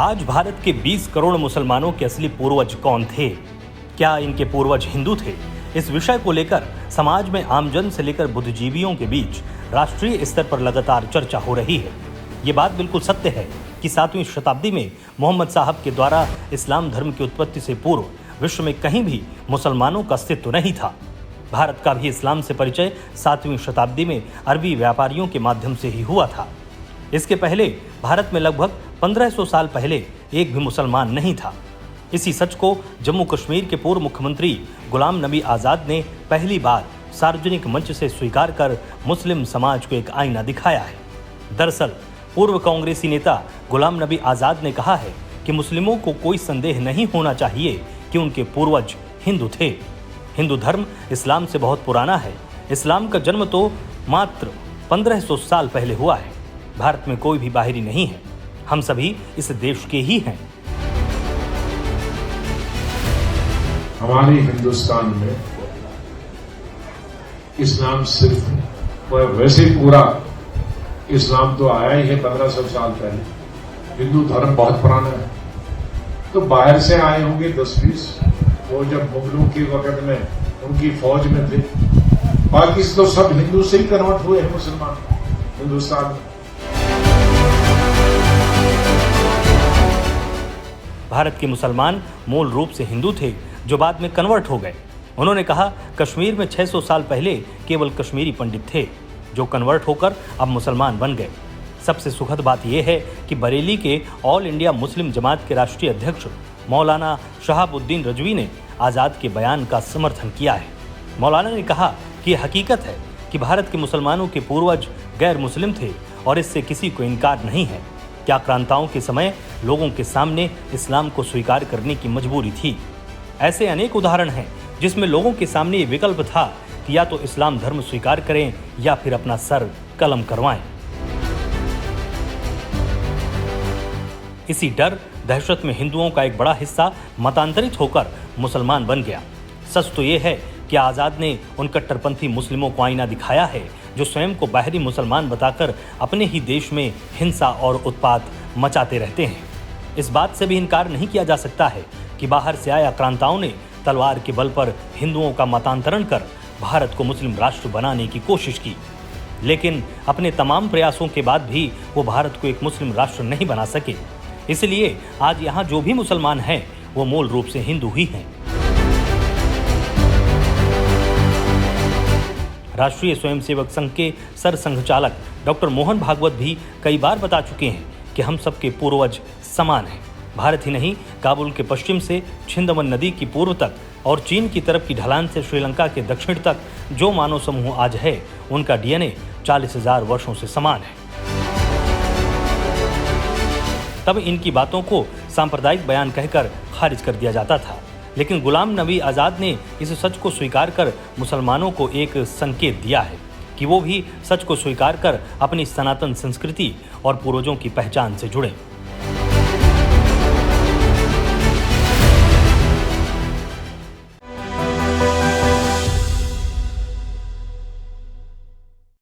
आज भारत के 20 करोड़ मुसलमानों के असली पूर्वज कौन थे? क्या इनके पूर्वज हिंदू थे? इस विषय को लेकर समाज में आमजन से लेकर बुद्धिजीवियों के बीच राष्ट्रीय स्तर पर लगातार चर्चा हो रही है। ये बात बिल्कुल सत्य है कि 7वीं शताब्दी में मोहम्मद साहब के द्वारा इस्लाम धर्म की उत्पत्ति से पूर्व विश्व में कहीं भी मुसलमानों का अस्तित्व नहीं था। भारत का भी इस्लाम से परिचय 7वीं शताब्दी में अरबी व्यापारियों के माध्यम से ही हुआ था। इसके पहले भारत में लगभग 1500 साल पहले एक भी मुसलमान नहीं था। इसी सच को जम्मू कश्मीर के पूर्व मुख्यमंत्री गुलाम नबी आज़ाद ने पहली बार सार्वजनिक मंच से स्वीकार कर मुस्लिम समाज को एक आईना दिखाया है। दरअसल पूर्व कांग्रेसी नेता गुलाम नबी आज़ाद ने कहा है कि मुस्लिमों को कोई संदेह नहीं होना चाहिए कि उनके पूर्वज हिंदू थे। हिंदू धर्म इस्लाम से बहुत पुराना है। इस्लाम का जन्म तो मात्र 1500 साल पहले हुआ है। भारत में कोई भी बाहरी नहीं है, हम सभी इस देश के ही हैं। हमारे हिंदुस्तान में इस्लाम सिर्फ वैसे पूरा इस्लाम तो आया ही है 1500 साल पहले। हिंदू धर्म बहुत पुराना है, तो बाहर से आए होंगे 10-20। वो जब मुगलों के वक्त में उनकी फौज में थे, बाकी तो सब हिंदू से ही कन्वर्ट हुए हैं मुसलमान हिंदुस्तान में। भारत के मुसलमान मूल रूप से हिंदू थे जो बाद में कन्वर्ट हो गए। उन्होंने कहा, कश्मीर में 600 साल पहले केवल कश्मीरी पंडित थे जो कन्वर्ट होकर अब मुसलमान बन गए। सबसे सुखद बात यह है कि बरेली के ऑल इंडिया मुस्लिम जमात के राष्ट्रीय अध्यक्ष मौलाना शहाबुद्दीन रजवी ने आज़ाद के बयान का समर्थन किया है। मौलाना ने कहा कि यह हकीकत है कि भारत के मुसलमानों के पूर्वज गैर मुस्लिम थे और इससे किसी को इनकार नहीं है। क्या क्रांताओं के समय लोगों के सामने इस्लाम को स्वीकार करने की मजबूरी थी? ऐसे अनेक उदाहरण हैं जिसमें लोगों के सामने ये विकल्प था कि या तो इस्लाम धर्म स्वीकार करें या फिर अपना सर कलम करवाएं। इसी डर दहशत में हिंदुओं का एक बड़ा हिस्सा मतांतरित होकर मुसलमान बन गया। सच तो ये है कि आज़ाद ने उन कट्टरपंथी मुस्लिमों को आईना दिखाया है जो स्वयं को बाहरी मुसलमान बताकर अपने ही देश में हिंसा और उत्पात मचाते रहते हैं। इस बात से भी इनकार नहीं किया जा सकता है कि बाहर से आया क्रांताओं ने तलवार के बल पर हिंदुओं का मतांतरण कर भारत को मुस्लिम राष्ट्र बनाने की कोशिश की, लेकिन अपने तमाम प्रयासों के बाद भी वो भारत को एक मुस्लिम राष्ट्र नहीं बना सके। इसलिए आज यहाँ जो भी मुसलमान हैं वो मूल रूप से हिंदू ही हैं। राष्ट्रीय स्वयंसेवक संघ के सरसंघ चालक डॉक्टर मोहन भागवत भी कई बार बता चुके हैं कि हम सबके पूर्वज समान हैं। भारत ही नहीं, काबुल के पश्चिम से छिंदवन नदी की पूर्व तक और चीन की तरफ की ढलान से श्रीलंका के दक्षिण तक जो मानव समूह आज है, उनका डीएनए 40,000 वर्षों से समान है। तब इनकी बातों को सांप्रदायिक बयान कहकर खारिज कर दिया जाता था, लेकिन गुलाम नबी आज़ाद ने इस सच को स्वीकार कर मुसलमानों को एक संकेत दिया है कि वो भी सच को स्वीकार कर अपनी सनातन संस्कृति और पूर्वजों की पहचान से जुड़ें।